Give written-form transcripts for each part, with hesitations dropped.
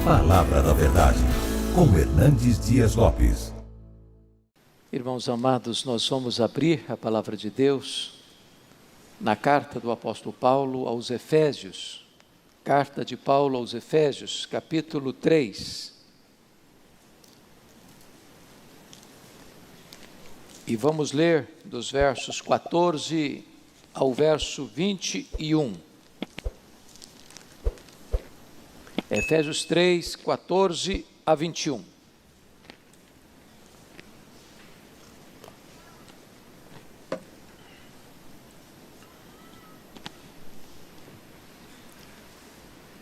Palavra da Verdade, com Hernandes Dias Lopes. Irmãos amados, nós vamos abrir a Palavra de Deus na carta do apóstolo Paulo aos Efésios. Carta de Paulo aos Efésios, capítulo 3. E vamos ler dos versos 14 ao verso 21. Efésios 3, 14 a 21.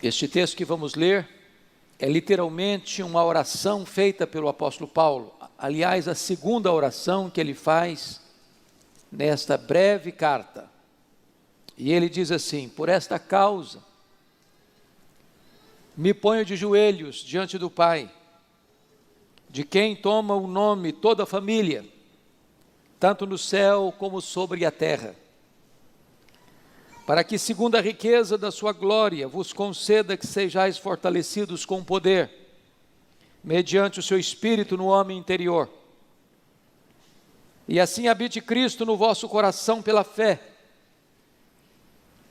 Este texto que vamos ler é literalmente uma oração feita pelo apóstolo Paulo. Aliás, a segunda oração que ele faz nesta breve carta. E ele diz assim: por esta causa, me ponho de joelhos diante do Pai, de quem toma o nome toda a família, tanto no céu como sobre a terra, para que, segundo a riqueza da sua glória, vos conceda que sejais fortalecidos com poder, mediante o seu Espírito no homem interior, e assim habite Cristo no vosso coração pela fé,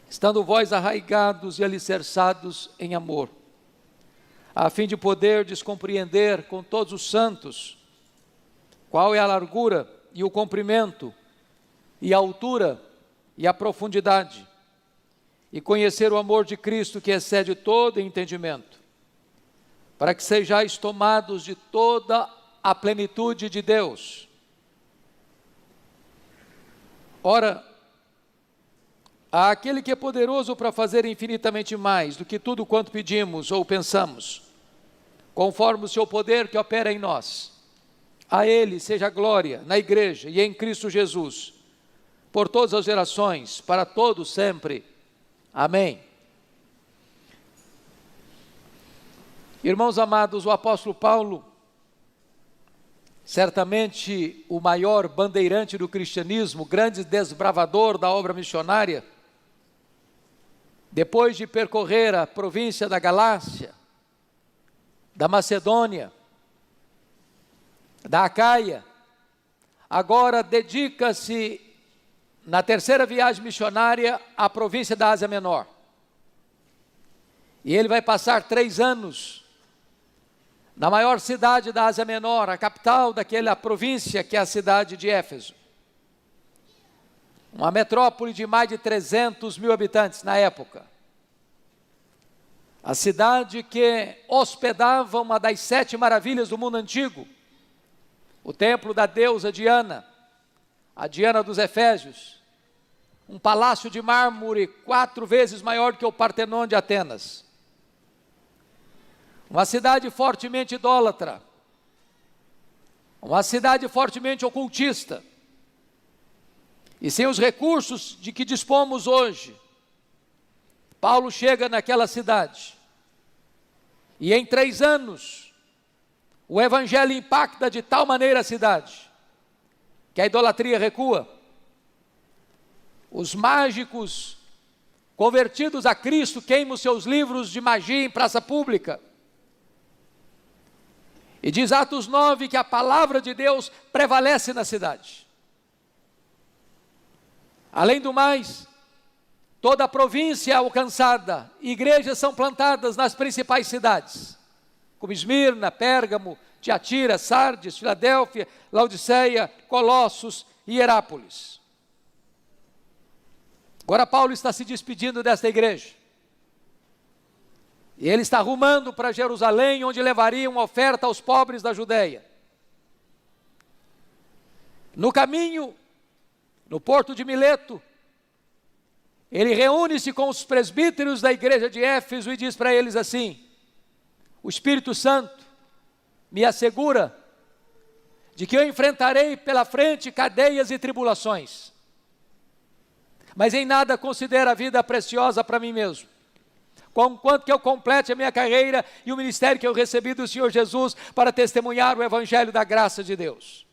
estando vós arraigados e alicerçados em amor, a fim de poderdes compreender com todos os santos qual é a largura e o comprimento, e a altura e a profundidade, e conhecer o amor de Cristo que excede todo entendimento, para que sejais tomados de toda a plenitude de Deus. Ora, àquele que é poderoso para fazer infinitamente mais do que tudo quanto pedimos ou pensamos, conforme o seu poder que opera em nós, a Ele seja a glória na igreja e em Cristo Jesus, por todas as gerações, para todos sempre. Amém. Irmãos amados, o apóstolo Paulo, certamente o maior bandeirante do cristianismo, grande desbravador da obra missionária, depois de percorrer a província da Galácia, da Macedônia, da Acaia, agora dedica-se na terceira viagem missionária à província da Ásia Menor. E ele vai passar 3 anos na maior cidade da Ásia Menor, a capital daquela província que é a cidade de Éfeso. Uma metrópole de mais de 300 mil habitantes na época. A cidade que hospedava uma das 7 maravilhas do mundo antigo, o templo da deusa Diana, a Diana dos Efésios, um palácio de mármore 4 vezes maior que o Partenon de Atenas. Uma cidade fortemente idólatra, uma cidade fortemente ocultista, e sem os recursos de que dispomos hoje, Paulo chega naquela cidade, e em 3 anos, o evangelho impacta de tal maneira a cidade, que a idolatria recua. Os mágicos convertidos a Cristo queimam seus livros de magia em praça pública. E diz Atos 9 que a palavra de Deus prevalece na cidade. Além do mais, toda a província é alcançada, igrejas são plantadas nas principais cidades, como Esmirna, Pérgamo, Tiatira, Sardes, Filadélfia, Laodiceia, Colossos e Herápolis. Agora Paulo está se despedindo desta igreja. E ele está rumando para Jerusalém, onde levaria uma oferta aos pobres da Judeia. No caminho, no porto de Mileto, ele reúne-se com os presbíteros da igreja de Éfeso e diz para eles assim: o Espírito Santo me assegura de que eu enfrentarei pela frente cadeias e tribulações, mas em nada considero a vida preciosa para mim mesmo, conquanto que eu complete a minha carreira e o ministério que eu recebi do Senhor Jesus para testemunhar o evangelho da graça de Deus.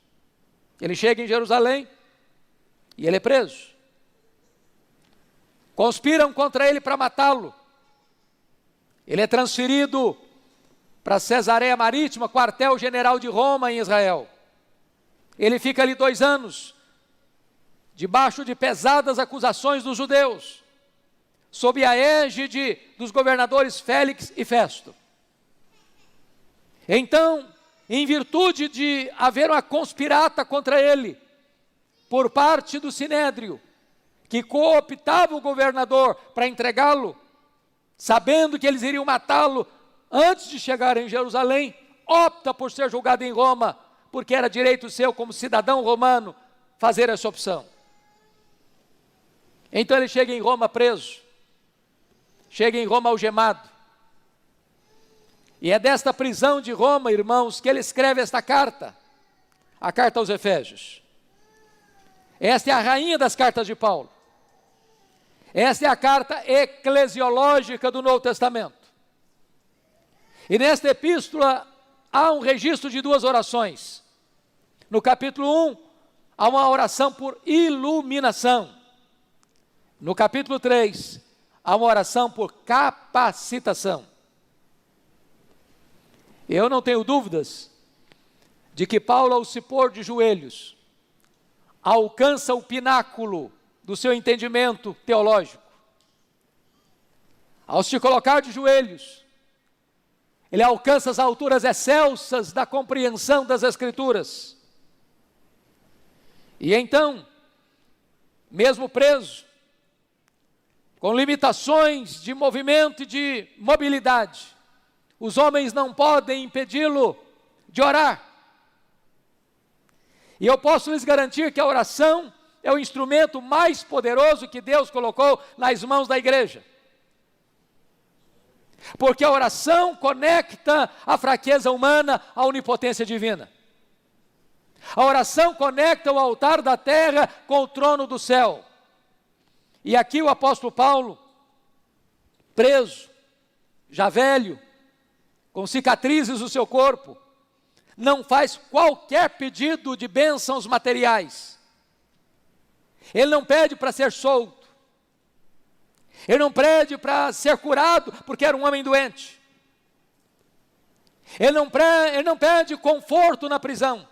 Ele chega em Jerusalém e ele é preso. Conspiram contra ele para matá-lo. Ele é transferido para Cesareia Marítima, quartel-general de Roma em Israel. Ele fica ali 2 anos, debaixo de pesadas acusações dos judeus, sob a égide dos governadores Félix e Festo. Então, em virtude de haver uma conspirata contra ele, por parte do Sinédrio, que cooptava o governador para entregá-lo, sabendo que eles iriam matá-lo antes de chegar em Jerusalém, opta por ser julgado em Roma, porque era direito seu como cidadão romano fazer essa opção. Então ele chega em Roma preso, chega em Roma algemado, e é desta prisão de Roma, irmãos, que ele escreve esta carta, a carta aos Efésios. Esta é a rainha das cartas de Paulo. Esta é a carta eclesiológica do Novo Testamento. E nesta epístola há um registro de 2 orações. No capítulo 1, há uma oração por iluminação. No capítulo 3, há uma oração por capacitação. Eu não tenho dúvidas de que Paulo, ao se pôr de joelhos, alcança o pináculo do seu entendimento teológico. Ao se colocar de joelhos, ele alcança as alturas excelsas da compreensão das Escrituras. E então, mesmo preso, com limitações de movimento e de mobilidade, os homens não podem impedi-lo de orar. E eu posso lhes garantir que a oração é o instrumento mais poderoso que Deus colocou nas mãos da igreja. Porque a oração conecta a fraqueza humana à onipotência divina. A oração conecta o altar da terra com o trono do céu. E aqui o apóstolo Paulo, preso, já velho, com cicatrizes no seu corpo, não faz qualquer pedido de bênçãos materiais. Ele não pede para ser solto. Ele não pede para ser curado, porque era um homem doente. Ele não pede conforto na prisão.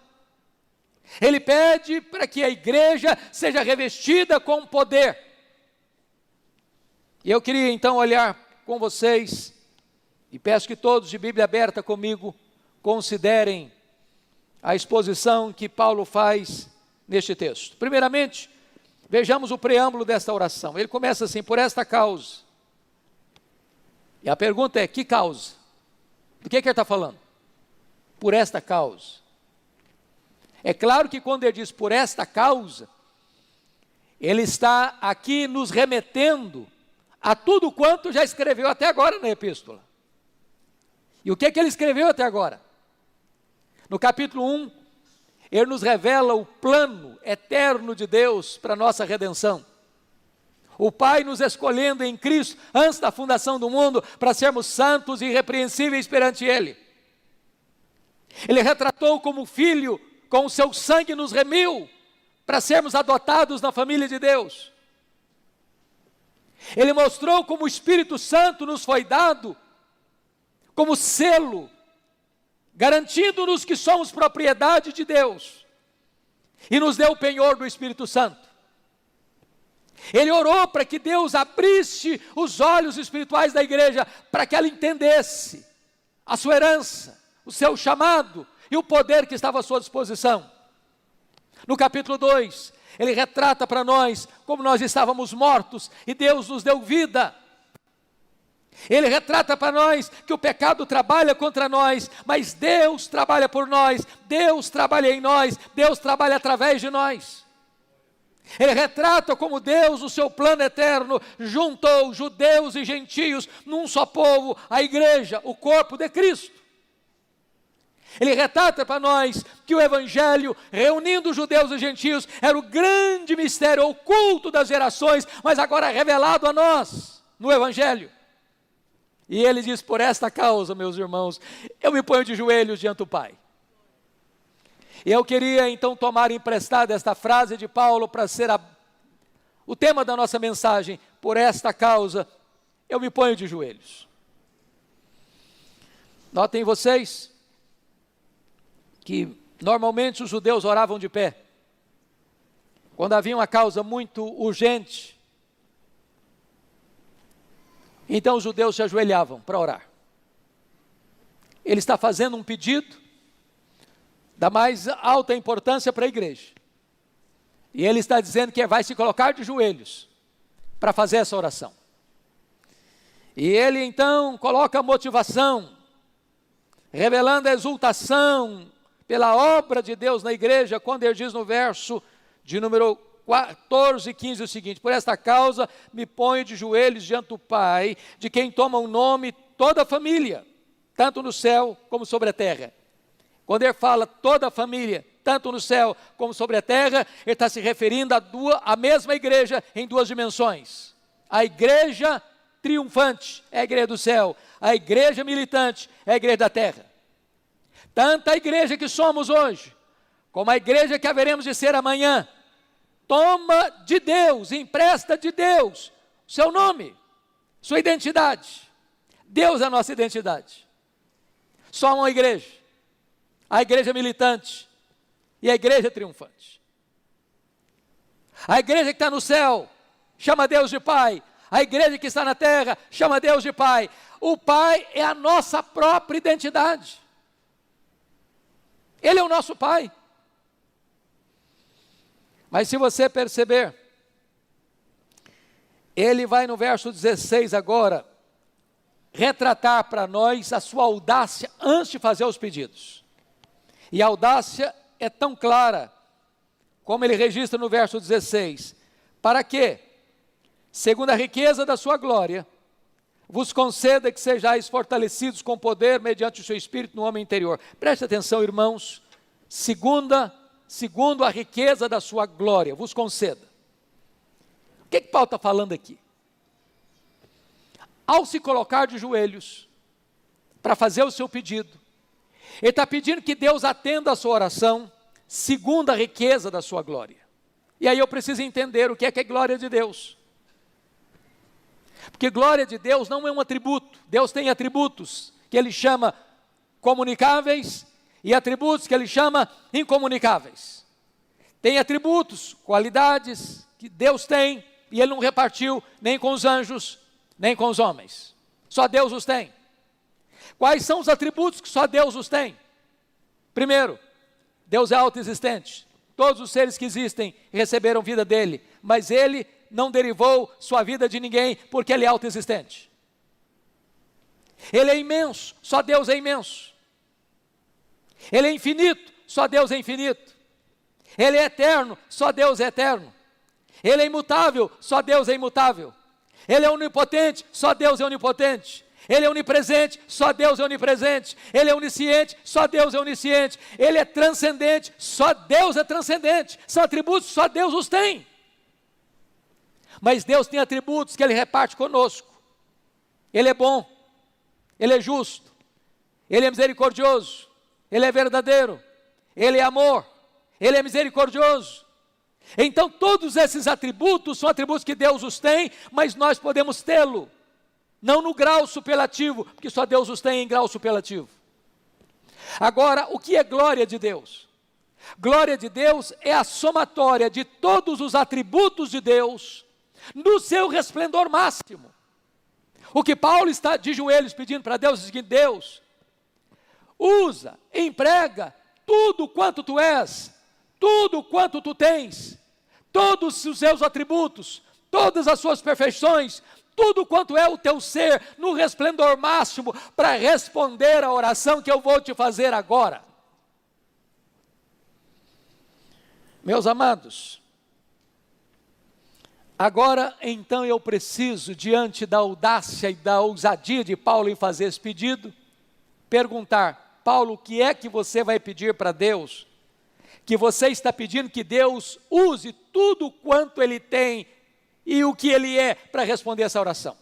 Ele pede para que a igreja seja revestida com poder. E eu queria então olhar com vocês, e peço que todos de Bíblia aberta comigo considerem a exposição que Paulo faz neste texto. Primeiramente, vejamos o preâmbulo desta oração. Ele começa assim: por esta causa. E a pergunta é: que causa? Do que ele está falando? Por esta causa. É claro que quando ele diz por esta causa, ele está aqui nos remetendo a tudo quanto já escreveu até agora na epístola. E o que ele escreveu até agora? No capítulo 1, ele nos revela o plano eterno de Deus para a nossa redenção. O Pai nos escolhendo em Cristo antes da fundação do mundo para sermos santos e irrepreensíveis perante Ele. Ele retratou como filho, com o seu sangue nos remiu para sermos adotados na família de Deus. Ele mostrou como o Espírito Santo nos foi dado como selo, garantindo-nos que somos propriedade de Deus, e nos deu o penhor do Espírito Santo. Ele orou para que Deus abrisse os olhos espirituais da igreja, para que ela entendesse a sua herança, o seu chamado e o poder que estava à sua disposição. No capítulo 2, ele retrata para nós como nós estávamos mortos e Deus nos deu vida. Ele retrata para nós que o pecado trabalha contra nós, mas Deus trabalha por nós, Deus trabalha em nós, Deus trabalha através de nós. Ele retrata como Deus, no seu plano eterno, juntou judeus e gentios num só povo, a igreja, o corpo de Cristo. Ele retrata para nós que o Evangelho, reunindo judeus e gentios, era o grande mistério oculto das gerações, mas agora revelado a nós, no Evangelho. E ele diz: por esta causa, meus irmãos, eu me ponho de joelhos diante do Pai. E eu queria então tomar emprestada esta frase de Paulo para ser o tema da nossa mensagem. Por esta causa, eu me ponho de joelhos. Notem vocês que normalmente os judeus oravam de pé. Quando havia uma causa muito urgente, então os judeus se ajoelhavam para orar. Ele está fazendo um pedido da mais alta importância para a igreja. E ele está dizendo que vai se colocar de joelhos para fazer essa oração. E ele então coloca a motivação, revelando a exultação pela obra de Deus na igreja, quando ele diz no verso de número 14 e 15 o seguinte: por esta causa me ponho de joelhos diante do Pai, de quem toma o nome toda a família, tanto no céu como sobre a terra. Quando ele fala toda a família, tanto no céu como sobre a terra, ele está se referindo à mesma igreja em duas dimensões. A igreja triunfante é a igreja do céu, a igreja militante é a igreja da terra. Tanto a igreja que somos hoje, como a igreja que haveremos de ser amanhã, toma de Deus, empresta de Deus seu nome, sua identidade. Deus é a nossa identidade. Só uma igreja, a igreja militante e a igreja triunfante. A igreja que está no céu chama Deus de Pai, a igreja que está na terra chama Deus de Pai. O Pai é a nossa própria identidade. Ele é o nosso Pai. Mas se você perceber, ele vai no verso 16 agora, retratar para nós a sua audácia antes de fazer os pedidos. E a audácia é tão clara, como ele registra no verso 16, para que, segundo a riqueza da sua glória, vos conceda que sejais fortalecidos com poder mediante o seu Espírito no homem interior. Preste atenção, irmãos, segundo a riqueza da sua glória, vos conceda. O que Paulo está falando aqui? Ao se colocar de joelhos para fazer o seu pedido, ele está pedindo que Deus atenda a sua oração segundo a riqueza da sua glória. E aí eu preciso entender o que é glória de Deus. Porque glória de Deus não é um atributo. Deus tem atributos que ele chama comunicáveis e atributos que ele chama incomunicáveis. Tem atributos, qualidades que Deus tem e ele não repartiu nem com os anjos, nem com os homens. Só Deus os tem. Quais são os atributos que só Deus os tem? Primeiro, Deus é autoexistente. Todos os seres que existem receberam vida dele, mas ele não derivou sua vida de ninguém, porque ele é autoexistente. Ele é imenso, só Deus é imenso. Ele é infinito, só Deus é infinito. Ele é eterno, só Deus é eterno. Ele é imutável, só Deus é imutável. Ele é onipotente, só Deus é onipotente. Ele é onipresente, só Deus é onipresente. Ele é onisciente, só Deus é onisciente. Ele é transcendente, só Deus é transcendente. São atributos, só Deus os tem. Mas Deus tem atributos que ele reparte conosco. Ele é bom, ele é justo, ele é misericordioso, ele é verdadeiro, ele é amor, ele é misericordioso. Então todos esses atributos são atributos que Deus os tem, mas nós podemos tê-lo, não no grau superlativo, porque só Deus os tem em grau superlativo. Agora, o que é glória de Deus? Glória de Deus é a somatória de todos os atributos de Deus, no seu resplendor máximo. O que Paulo está de joelhos pedindo para Deus é o seguinte: Deus, usa, emprega tudo quanto tu és, tudo quanto tu tens, todos os seus atributos, todas as suas perfeições, tudo quanto é o teu ser, no resplendor máximo, para responder à oração que eu vou te fazer agora. Meus amados, agora então eu preciso, diante da audácia e da ousadia de Paulo em fazer esse pedido, perguntar: Paulo, o que é que você vai pedir para Deus? Que você está pedindo que Deus use tudo quanto Ele tem e o que Ele é para responder essa oração.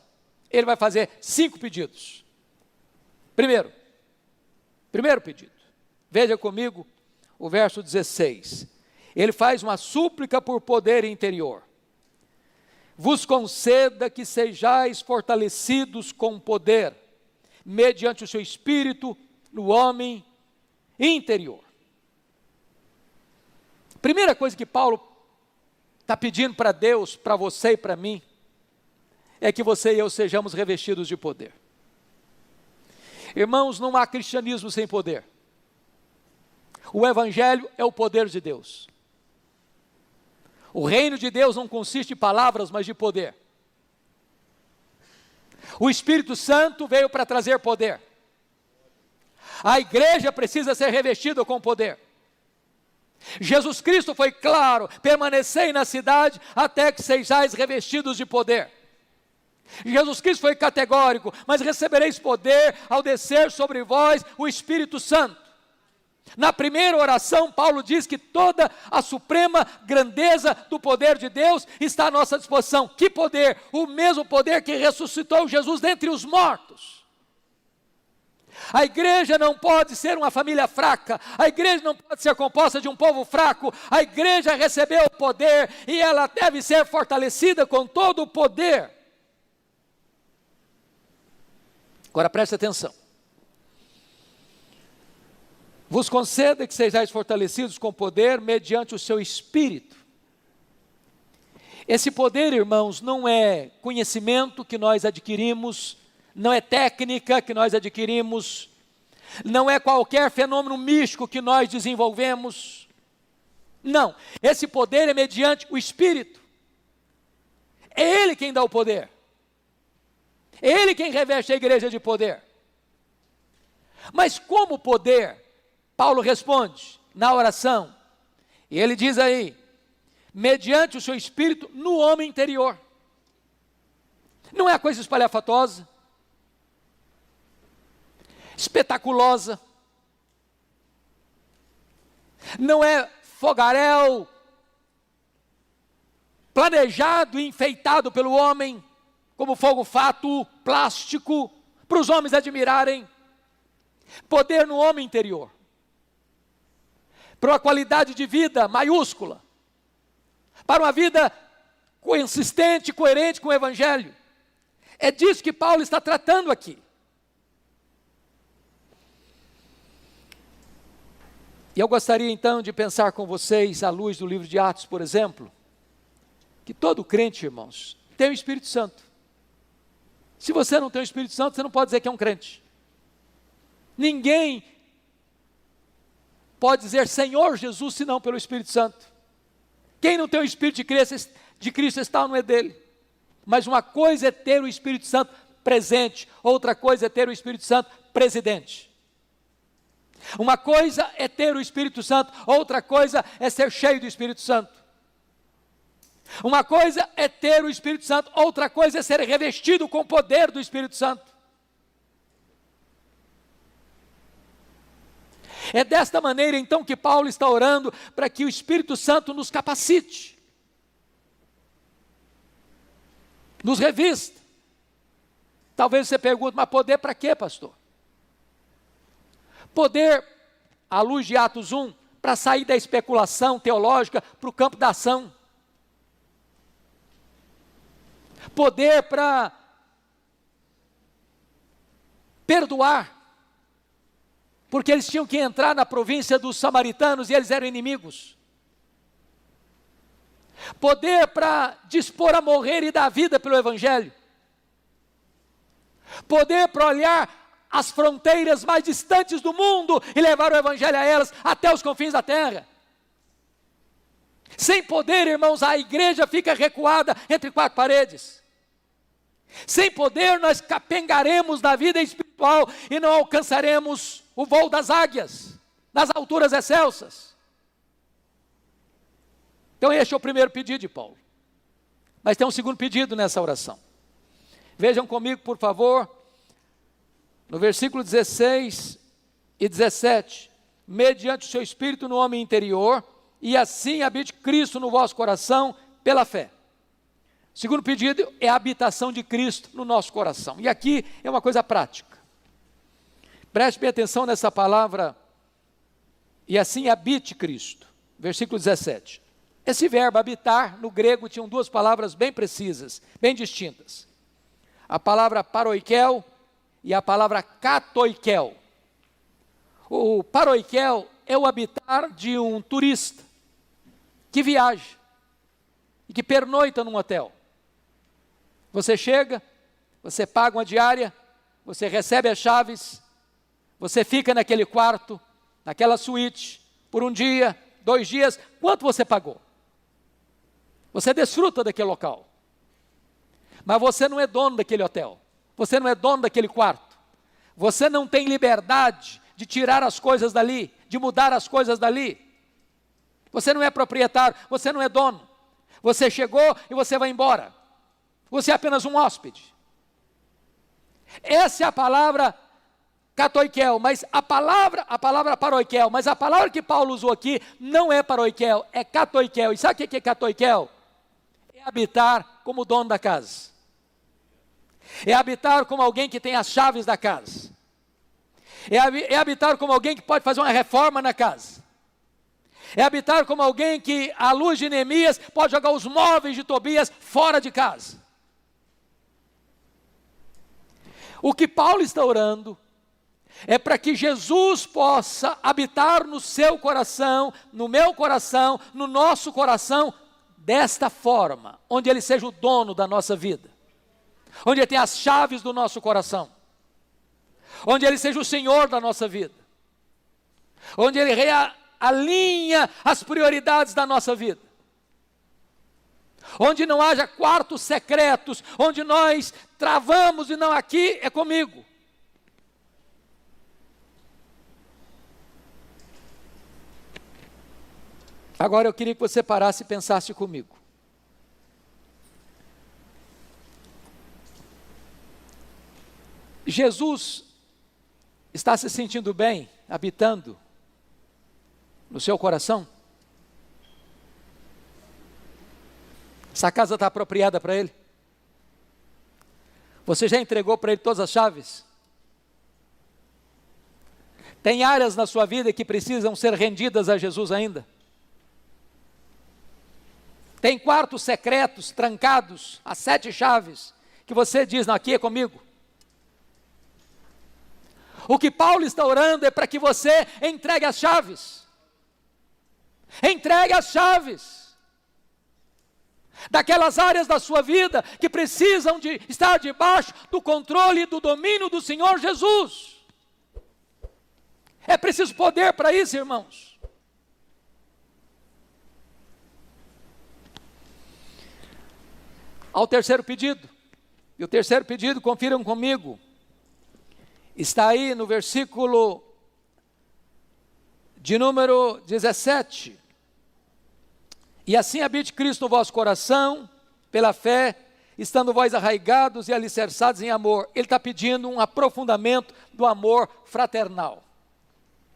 Ele vai fazer 5 pedidos. Primeiro pedido, veja comigo o verso 16. Ele faz uma súplica por poder interior. Vos conceda que sejais fortalecidos com poder, mediante o seu espírito no homem interior. Primeira coisa que Paulo está pedindo para Deus, para você e para mim, é que você e eu sejamos revestidos de poder. Irmãos, não há cristianismo sem poder. O Evangelho é o poder de Deus. O reino de Deus não consiste em palavras, mas de poder. O Espírito Santo veio para trazer poder. A igreja precisa ser revestida com poder. Jesus Cristo foi claro: permanecei na cidade até que sejais revestidos de poder. Jesus Cristo foi categórico: mas recebereis poder ao descer sobre vós o Espírito Santo. Na primeira oração, Paulo diz que toda a suprema grandeza do poder de Deus está à nossa disposição. Que poder? O mesmo poder que ressuscitou Jesus dentre os mortos. A igreja não pode ser uma família fraca, a igreja não pode ser composta de um povo fraco. A igreja recebeu o poder e ela deve ser fortalecida com todo o poder. Agora preste atenção. Vos conceda que sejais fortalecidos com poder mediante o seu espírito. Esse poder, irmãos, não é conhecimento que nós adquirimos, não é técnica que nós adquirimos, não é qualquer fenômeno místico que nós desenvolvemos. Não, esse poder é mediante o Espírito. É Ele quem dá o poder. É Ele quem reveste a igreja de poder. Mas como poder? Paulo responde na oração, e ele diz aí: mediante o seu espírito no homem interior. Não é coisa espalhafatosa, espetaculosa, não é fogaréu planejado e enfeitado pelo homem, como fogo fato, plástico, para os homens admirarem. Poder no homem interior, para uma qualidade de vida maiúscula, para uma vida consistente, coerente com o Evangelho. É disso que Paulo está tratando aqui. E eu gostaria então de pensar com vocês, à luz do livro de Atos, por exemplo, que todo crente, irmãos, tem o Espírito Santo. Se você não tem o Espírito Santo, você não pode dizer que é um crente. Ninguém pode dizer Senhor Jesus, senão pelo Espírito Santo. Quem não tem o Espírito de Cristo está não é dele. Mas uma coisa é ter o Espírito Santo presente, outra coisa é ter o Espírito Santo presidente. Uma coisa é ter o Espírito Santo, outra coisa é ser cheio do Espírito Santo. Uma coisa é ter o Espírito Santo, outra coisa é ser revestido com o poder do Espírito Santo. É desta maneira então que Paulo está orando para que o Espírito Santo nos capacite, nos revista. Talvez você pergunte, mas poder para quê, pastor? Poder, à luz de Atos 1, para sair da especulação teológica para o campo da ação. Poder para perdoar, porque eles tinham que entrar na província dos samaritanos e eles eram inimigos. Poder para dispor a morrer e dar vida pelo Evangelho. Poder para olhar as fronteiras mais distantes do mundo e levar o Evangelho a elas até os confins da terra. Sem poder, irmãos, a igreja fica recuada entre quatro paredes. Sem poder, nós capengaremos na vida espiritual e não alcançaremos o voo das águias, nas alturas excelsas. Então este é o primeiro pedido de Paulo. Mas tem um segundo pedido nessa oração. Vejam comigo, por favor, no versículo 16 e 17. Mediante o seu Espírito no homem interior, e assim habite Cristo no vosso coração pela fé. O segundo pedido é a habitação de Cristo no nosso coração. E aqui é uma coisa prática. Preste bem atenção nessa palavra, e assim habite Cristo. Versículo 17. Esse verbo habitar, no grego, tinham duas palavras bem precisas, bem distintas. A palavra paroikel e a palavra katoikel. O paroikel é o habitar de um turista que viaja e que pernoita num hotel. Você chega, você paga uma diária, você recebe as chaves, você fica naquele quarto, naquela suíte, por um dia, 2 dias, quanto você pagou? Você desfruta daquele local. Mas você não é dono daquele hotel, você não é dono daquele quarto, você não tem liberdade de tirar as coisas dali, de mudar as coisas dali. Você não é proprietário, você não é dono. Você chegou e você vai embora. Você é apenas um hóspede. Essa é a palavra katoikel, mas a palavra paroikel, mas a palavra que Paulo usou aqui não é paroikel, é katoikel. E sabe o que é katoikel? É habitar como dono da casa. É habitar como alguém que tem as chaves da casa. É habitar como alguém que pode fazer uma reforma na casa. É habitar como alguém que, à luz de Neemias, pode jogar os móveis de Tobias fora de casa. O que Paulo está orando é para que Jesus possa habitar no seu coração, no meu coração, no nosso coração, desta forma, onde Ele seja o dono da nossa vida, onde Ele tenha as chaves do nosso coração, onde Ele seja o Senhor da nossa vida, onde Ele alinha as prioridades da nossa vida, onde não haja quartos secretos, onde nós travamos e não, aqui é comigo. Agora eu queria que você parasse e pensasse comigo. Jesus está se sentindo bem, habitando no seu coração? Essa casa está apropriada para Ele? Você já entregou para Ele todas as chaves? Tem áreas na sua vida que precisam ser rendidas a Jesus ainda? Tem quartos secretos, trancados, as 7 chaves, que você diz, não, aqui é comigo? O que Paulo está orando é para que você entregue as chaves. Entregue as chaves daquelas áreas da sua vida que precisam de estar debaixo do controle e do domínio do Senhor Jesus. É preciso poder para isso, irmãos. Ao terceiro pedido, e o terceiro pedido, confiram comigo, está aí no versículo de número 17. E assim habite Cristo no vosso coração, pela fé, estando vós arraigados e alicerçados em amor. Ele está pedindo um aprofundamento do amor fraternal.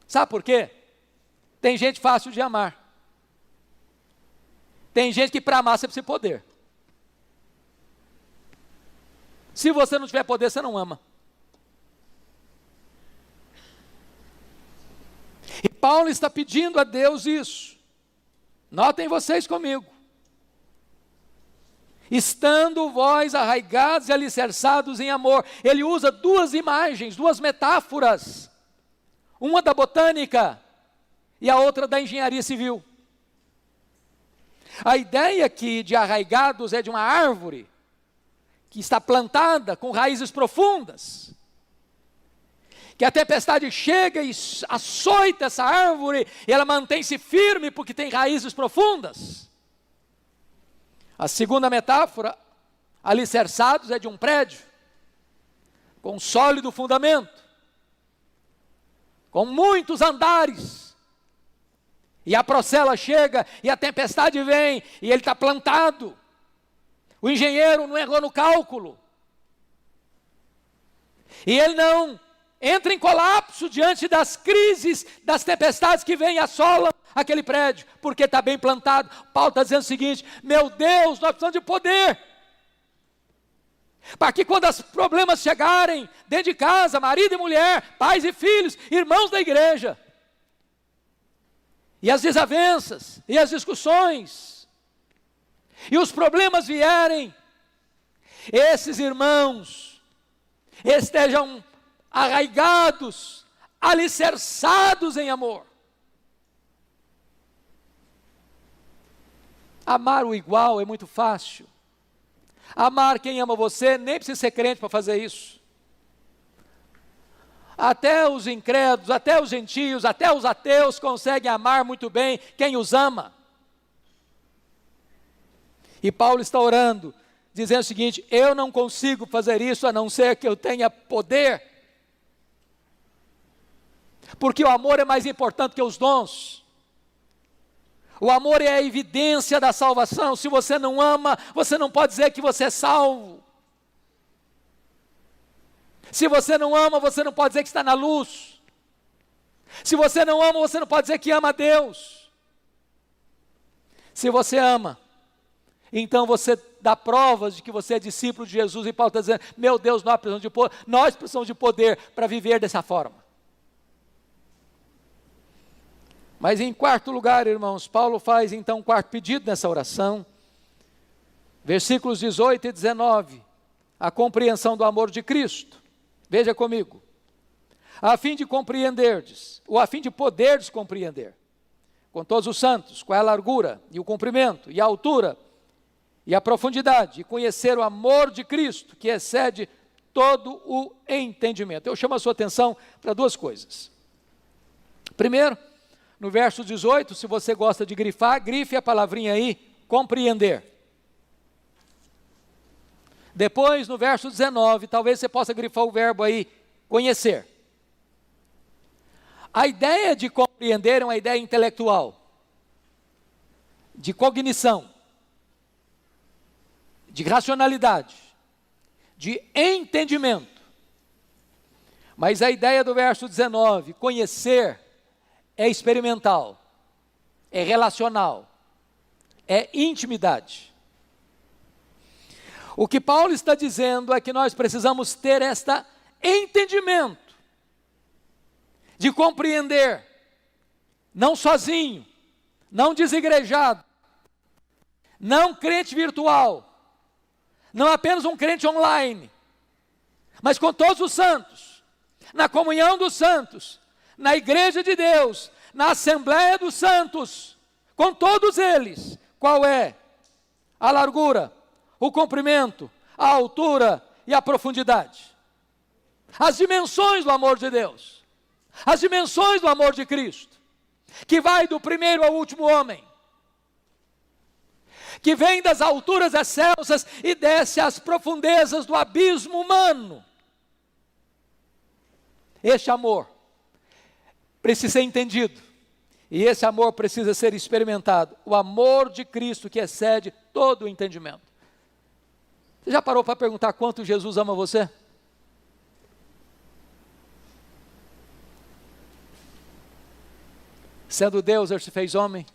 Sabe por quê? Tem gente fácil de amar. Tem gente que para amar você precisa poder. Se você não tiver poder, você não ama. E Paulo está pedindo a Deus isso. Notem vocês comigo. Estando vós arraigados e alicerçados em amor. Ele usa 2 imagens, 2 metáforas. Uma da botânica e a outra da engenharia civil. A ideia aqui de arraigados é de uma árvore que está plantada com raízes profundas, que a tempestade chega e açoita essa árvore, e ela mantém-se firme porque tem raízes profundas. A segunda metáfora, alicerçados, é de um prédio, com um sólido fundamento, com muitos andares, e a procela chega, e a tempestade vem, e ele está plantado. O engenheiro não errou no cálculo. E ele não entra em colapso diante das crises, das tempestades que vêm e assolam aquele prédio, porque está bem plantado. Paulo está dizendo o seguinte: meu Deus, nós precisamos de poder, para que quando os problemas chegarem dentro de casa, marido e mulher, pais e filhos, irmãos da igreja, e as desavenças, e as discussões, e os problemas vierem, esses irmãos estejam arraigados, alicerçados em amor. Amar o igual é muito fácil. Amar quem ama você, nem precisa ser crente para fazer isso. Até os incrédulos, até os gentios, até os ateus conseguem amar muito bem quem os ama. E Paulo está orando, dizendo o seguinte: eu não consigo fazer isso a não ser que eu tenha poder. Porque o amor é mais importante que os dons. O amor é a evidência da salvação. Se você não ama, você não pode dizer que você é salvo. Se você não ama, você não pode dizer que está na luz. Se você não ama, você não pode dizer que ama a Deus. Se você ama, então você dá provas de que você é discípulo de Jesus. E Paulo está dizendo: meu Deus, nós precisamos de poder para viver dessa forma. Mas em quarto lugar, irmãos, Paulo faz então um quarto pedido nessa oração. Versículos 18 e 19. A compreensão do amor de Cristo. Veja comigo. A fim de compreenderdes, ou a fim de poderdes compreender, com todos os santos, qual é a largura, e o comprimento, e a altura, e a profundidade, e conhecer o amor de Cristo, que excede todo o entendimento. Eu chamo a sua atenção para duas coisas. Primeiro, no verso 18, se você gosta de grifar, grife a palavrinha aí, compreender. Depois, no verso 19, talvez você possa grifar o verbo aí, conhecer. A ideia de compreender é uma ideia intelectual, de cognição, de racionalidade, de entendimento. Mas a ideia do verso 19, conhecer, é experimental, é relacional, é intimidade. O que Paulo está dizendo é que nós precisamos ter este entendimento, de compreender, não sozinho, não desigrejado, não crente virtual, não apenas um crente online, mas com todos os santos, na comunhão dos santos, na igreja de Deus, na assembleia dos santos, com todos eles. Qual é a largura, o comprimento, a altura e a profundidade? As dimensões do amor de Deus, as dimensões do amor de Cristo, que vai do primeiro ao último homem, que vem das alturas excelsas e desce às profundezas do abismo humano. Este amor precisa ser entendido, e esse amor precisa ser experimentado, o amor de Cristo que excede todo o entendimento. Você já parou para perguntar quanto Jesus ama você? Sendo Deus, ele se fez homem.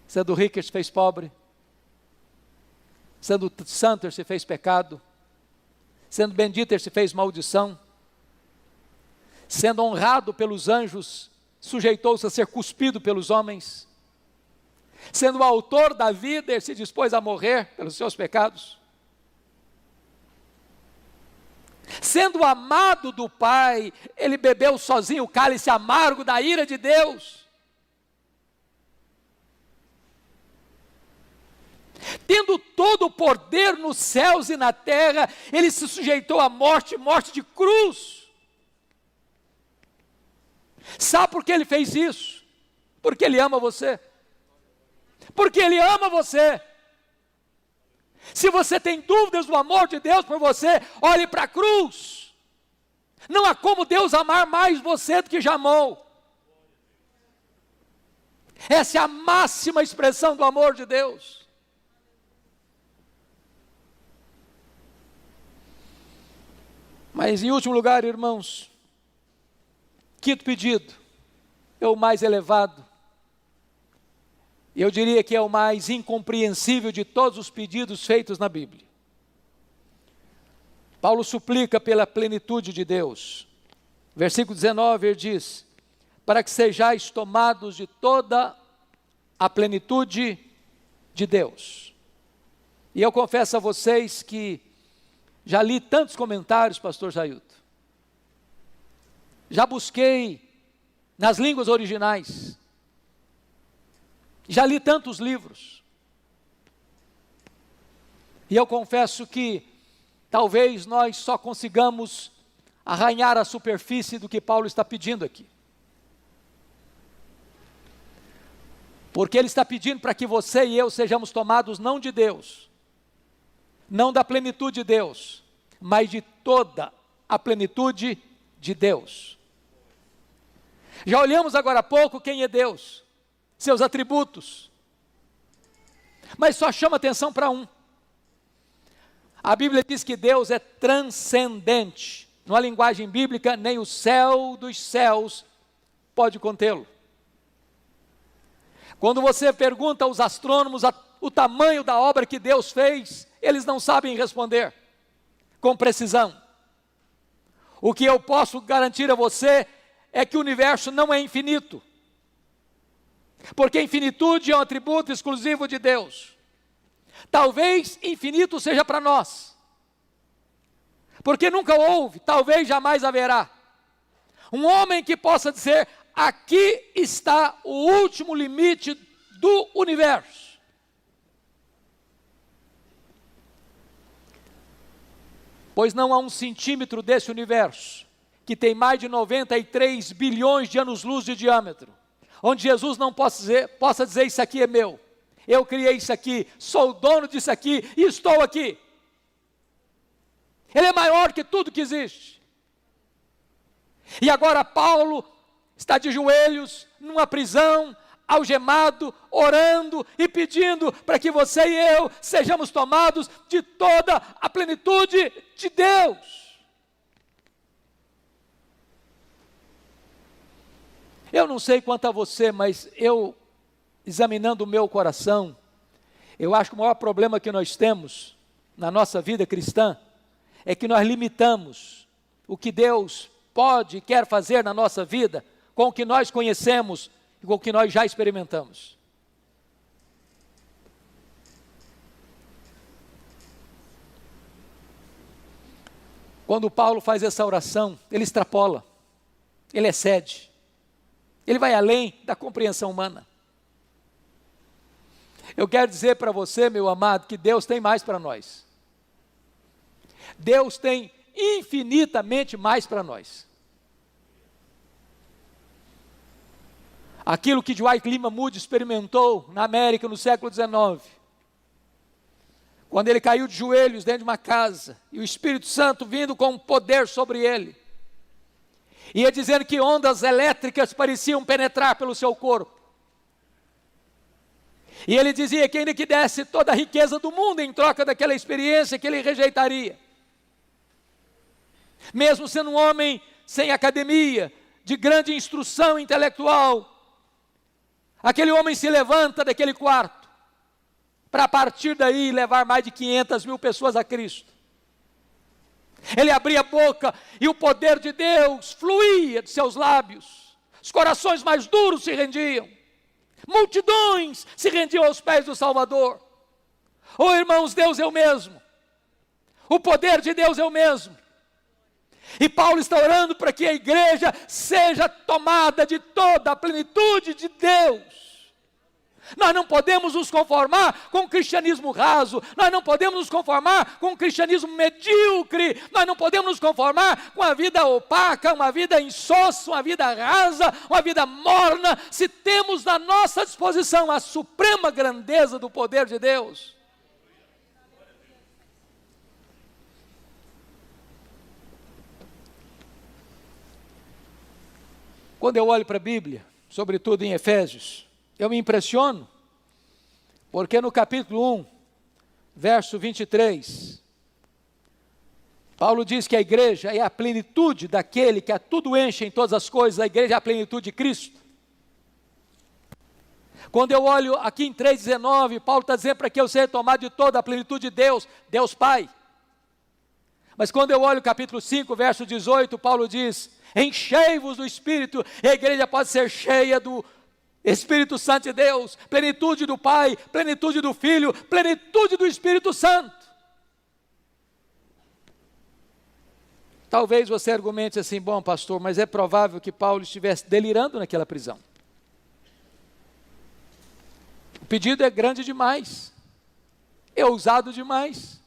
Sendo rico, ele se fez pobre. Sendo santo, ele se fez pecado. Sendo bendito, ele se fez maldição. Sendo honrado pelos anjos, sujeitou-se a ser cuspido pelos homens. Sendo o autor da vida, ele se dispôs a morrer pelos seus pecados. Sendo amado do Pai, ele bebeu sozinho o cálice amargo da ira de Deus. Tendo todo o poder nos céus e na terra, ele se sujeitou à morte, morte de cruz. Sabe por que ele fez isso? Porque ele ama você. Porque ele ama você. Se você tem dúvidas do amor de Deus por você, olhe para a cruz. Não há como Deus amar mais você do que já amou. Essa é a máxima expressão do amor de Deus. Mas em último lugar, irmãos, quinto pedido, é o mais elevado. Eu diria que é o mais incompreensível de todos os pedidos feitos na Bíblia. Paulo suplica pela plenitude de Deus. Versículo 19, ele diz: para que sejais tomados de toda a plenitude de Deus. E eu confesso a vocês que já li tantos comentários, pastor Jailton, já busquei nas línguas originais, já li tantos livros, e eu confesso que talvez nós só consigamos arranhar a superfície do que Paulo está pedindo aqui. Porque ele está pedindo para que você e eu sejamos tomados não de Deus, não da plenitude de Deus, mas de toda a plenitude de Deus. Já olhamos agora há pouco quem é Deus, seus atributos, mas só chama atenção para um. A Bíblia diz que Deus é transcendente. Numa linguagem bíblica, nem o céu dos céus pode contê-lo. Quando você pergunta aos astrônomos o tamanho da obra que Deus fez, eles não sabem responder com precisão. O que eu posso garantir a você é que o universo não é infinito, porque infinitude é um atributo exclusivo de Deus. Talvez infinito seja para nós, porque nunca houve, talvez jamais haverá, um homem que possa dizer: aqui está o último limite do universo. Pois não há um centímetro desse universo, que tem mais de 93 bilhões de anos-luz de diâmetro, onde Jesus não possa dizer: isso aqui é meu, eu criei isso aqui, sou o dono disso aqui e estou aqui. Ele é maior que tudo que existe. E agora Paulo está de joelhos, numa prisão, algemado, orando e pedindo para que você e eu sejamos tomados de toda a plenitude de Deus. Eu não sei quanto a você, mas eu, examinando o meu coração, eu acho que o maior problema que nós temos na nossa vida cristã é que nós limitamos o que Deus pode e quer fazer na nossa vida com o que nós conhecemos e com o que nós já experimentamos. Quando Paulo faz essa oração, ele extrapola, ele excede, ele vai além da compreensão humana. Eu quero dizer para você, meu amado, que Deus tem mais para nós. Deus tem infinitamente mais para nós. Aquilo que Dwight Lyman Moody experimentou na América no século XIX, quando ele caiu de joelhos dentro de uma casa, e o Espírito Santo vindo com poder sobre ele, ia dizendo que ondas elétricas pareciam penetrar pelo seu corpo, e ele dizia que ainda que desse toda a riqueza do mundo em troca daquela experiência, que ele rejeitaria. Mesmo sendo um homem sem academia, de grande instrução intelectual, aquele homem se levanta daquele quarto, para a partir daí levar mais de 500 mil pessoas a Cristo. Ele abria a boca e o poder de Deus fluía de seus lábios, os corações mais duros se rendiam, multidões se rendiam aos pés do Salvador. Oh irmãos, Deus é o mesmo, o poder de Deus é o mesmo. E Paulo está orando para que a igreja seja tomada de toda a plenitude de Deus. Nós não podemos nos conformar com o cristianismo raso, nós não podemos nos conformar com o cristianismo medíocre, nós não podemos nos conformar com a vida opaca, uma vida insossa, uma vida rasa, uma vida morna, se temos na nossa disposição a suprema grandeza do poder de Deus. Quando eu olho para a Bíblia, sobretudo em Efésios, eu me impressiono, porque no capítulo 1, verso 23, Paulo diz que a igreja é a plenitude daquele que a tudo enche em todas as coisas, a igreja é a plenitude de Cristo. Quando eu olho aqui em 3,19, Paulo está dizendo para que eu seja tomado de toda a plenitude de Deus, Deus Pai. Mas quando eu olho o capítulo 5, verso 18, Paulo diz: enchei-vos do Espírito, e a igreja pode ser cheia do Espírito Santo de Deus, plenitude do Pai, plenitude do Filho, plenitude do Espírito Santo. Talvez você argumente assim: bom, pastor, mas é provável que Paulo estivesse delirando naquela prisão. O pedido é grande demais, é ousado demais.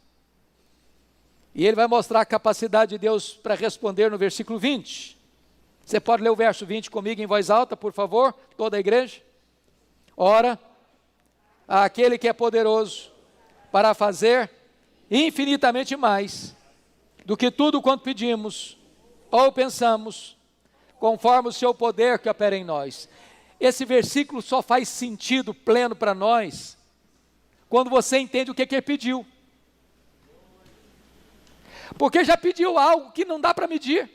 E ele vai mostrar a capacidade de Deus para responder no versículo 20. Você pode ler o verso 20 comigo em voz alta, por favor, toda a igreja? Ora, aquele que é poderoso para fazer infinitamente mais do que tudo quanto pedimos ou pensamos, conforme o seu poder que opera em nós. Esse versículo só faz sentido pleno para nós quando você entende o que ele pediu. Porque já pediu algo que não dá para medir,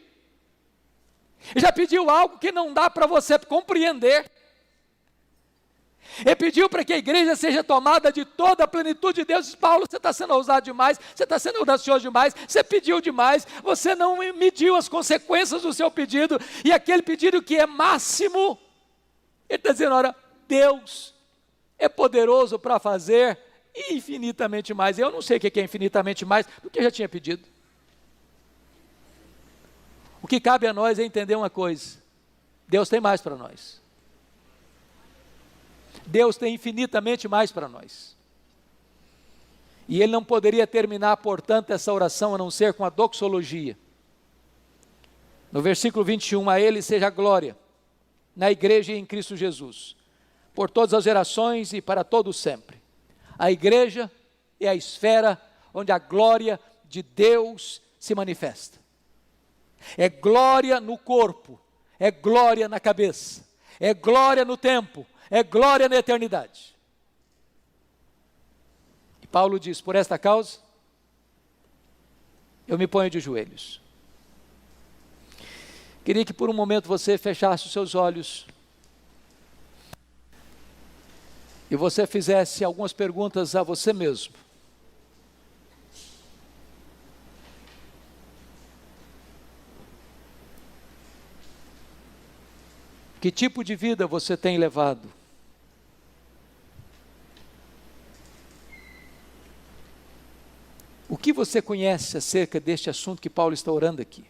já pediu algo que não dá para você compreender. Ele pediu para que a igreja seja tomada de toda a plenitude de Deus. Paulo, você está sendo ousado demais, você está sendo audacioso demais, você pediu demais, você não mediu as consequências do seu pedido, e aquele pedido que é máximo, ele está dizendo: olha, Deus é poderoso para fazer infinitamente mais. Eu não sei o que é infinitamente mais do que eu já tinha pedido. O que cabe a nós é entender uma coisa: Deus tem mais para nós. Deus tem infinitamente mais para nós. E ele não poderia terminar, portanto, essa oração a não ser com a doxologia. No versículo 21, a ele seja a glória, na igreja e em Cristo Jesus, por todas as gerações e para todos sempre. A igreja é a esfera onde a glória de Deus se manifesta. É glória no corpo, é glória na cabeça, é glória no tempo, é glória na eternidade. E Paulo diz: por esta causa, eu me ponho de joelhos. Queria que por um momento você fechasse os seus olhos e você fizesse algumas perguntas a você mesmo. Que tipo de vida você tem levado? O que você conhece acerca deste assunto que Paulo está orando aqui?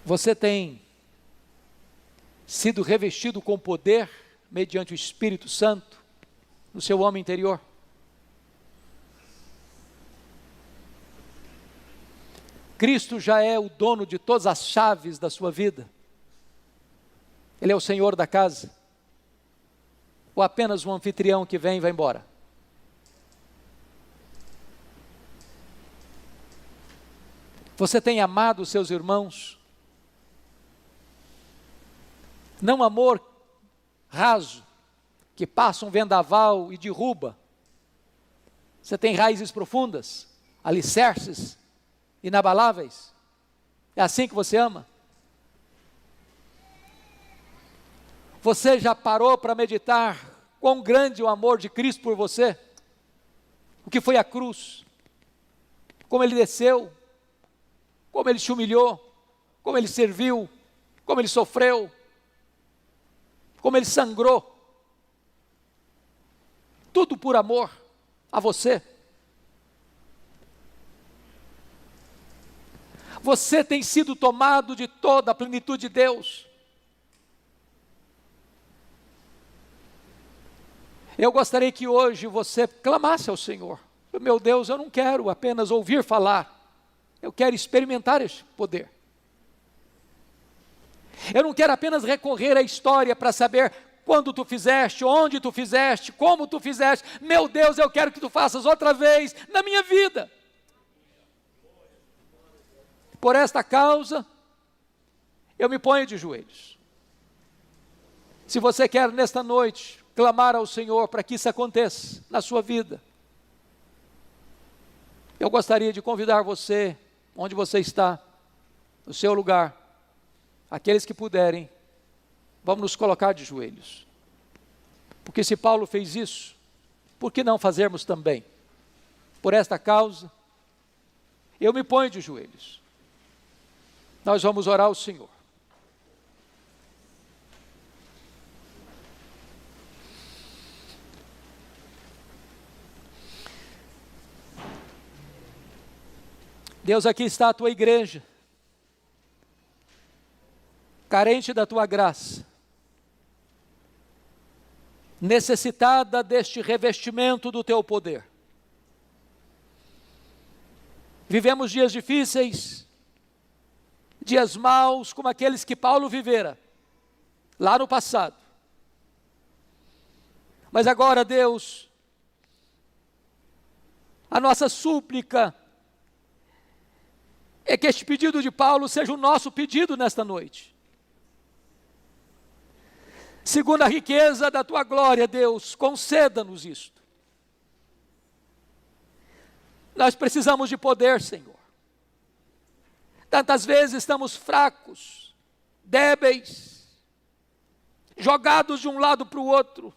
Você tem sido revestido com poder mediante o Espírito Santo no seu homem interior? Cristo já é o dono de todas as chaves da sua vida? Ele é o Senhor da casa? Ou apenas um anfitrião que vem e vai embora? Você tem amado os seus irmãos? Não amor raso, que passa um vendaval e derruba. Você tem raízes profundas, alicerces inabaláveis. É assim que você ama? Você já parou para meditar quão grande é o amor de Cristo por você? O que foi a cruz? Como ele desceu? Como ele te humilhou? Como ele serviu? Como ele sofreu? Como ele sangrou? Tudo por amor a você. Você tem sido tomado de toda a plenitude de Deus. Eu gostaria que hoje você clamasse ao Senhor: meu Deus, eu não quero apenas ouvir falar, eu quero experimentar este poder. Eu não quero apenas recorrer à história para saber quando tu fizeste, onde tu fizeste, como tu fizeste. Meu Deus, eu quero que tu faças outra vez na minha vida. Por esta causa, eu me ponho de joelhos. Se você quer nesta noite clamar ao Senhor para que isso aconteça na sua vida, eu gostaria de convidar você, onde você está, no seu lugar, aqueles que puderem, vamos nos colocar de joelhos. Porque se Paulo fez isso, por que não fazermos também? Por esta causa, eu me ponho de joelhos. Nós vamos orar ao Senhor. Deus, aqui está a tua igreja, carente da tua graça, necessitada deste revestimento do teu poder. Vivemos dias difíceis, dias maus, como aqueles que Paulo vivera, lá no passado. Mas agora, Deus, a nossa súplica é que este pedido de Paulo seja o nosso pedido nesta noite. Segundo a riqueza da tua glória, Deus, conceda-nos isto. Nós precisamos de poder, Senhor. Tantas vezes estamos fracos, débeis, jogados de um lado para o outro.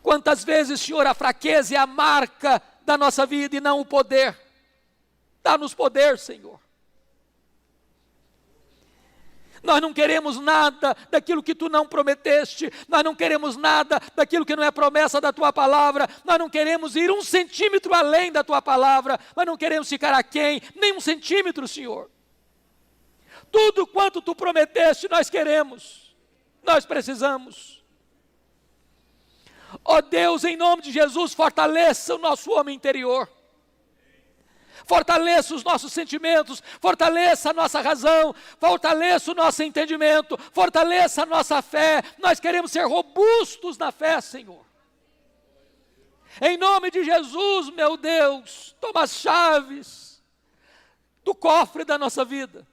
Quantas vezes, Senhor, a fraqueza é a marca da nossa vida e não o poder. Dá-nos poder, Senhor. Nós não queremos nada daquilo que tu não prometeste, nós não queremos nada daquilo que não é promessa da tua palavra, nós não queremos ir 1 centímetro além da tua palavra, nós não queremos ficar aquém, nem 1 centímetro, Senhor. Tudo quanto tu prometeste nós queremos, nós precisamos. Ó Deus, em nome de Jesus, fortaleça o nosso homem interior. Fortaleça os nossos sentimentos, fortaleça a nossa razão, fortaleça o nosso entendimento, fortaleça a nossa fé. Nós queremos ser robustos na fé, Senhor. Em nome de Jesus, meu Deus, toma as chaves do cofre da nossa vida.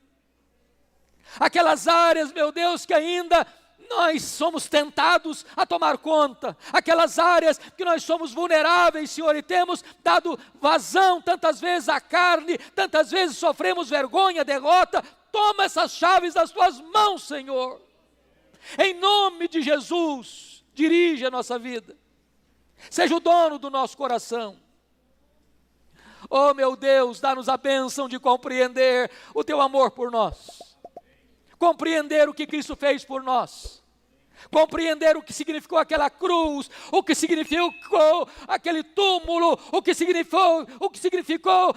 Aquelas áreas, meu Deus, que ainda nós somos tentados a tomar conta, aquelas áreas que nós somos vulneráveis, Senhor, e temos dado vazão tantas vezes à carne, tantas vezes sofremos vergonha, derrota. Toma essas chaves das tuas mãos, Senhor. Em nome de Jesus, dirige a nossa vida. Seja o dono do nosso coração. Oh, meu Deus, dá-nos a bênção de compreender o teu amor por nós. Compreender o que Cristo fez por nós. Compreender o que significou aquela cruz, o que significou aquele túmulo, o que significou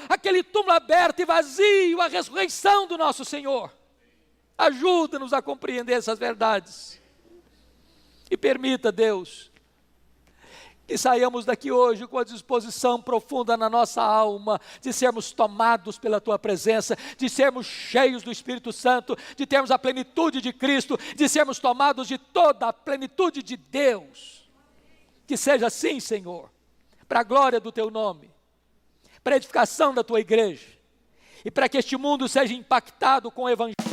aquele túmulo aberto e vazio, a ressurreição do nosso Senhor. Ajuda-nos a compreender essas verdades. E permita, Deus, que saiamos daqui hoje com a disposição profunda na nossa alma, de sermos tomados pela Tua presença, de sermos cheios do Espírito Santo, de termos a plenitude de Cristo, de sermos tomados de toda a plenitude de Deus. Que seja assim, Senhor, para a glória do Teu nome, para a edificação da Tua igreja, e para que este mundo seja impactado com o Evangelho.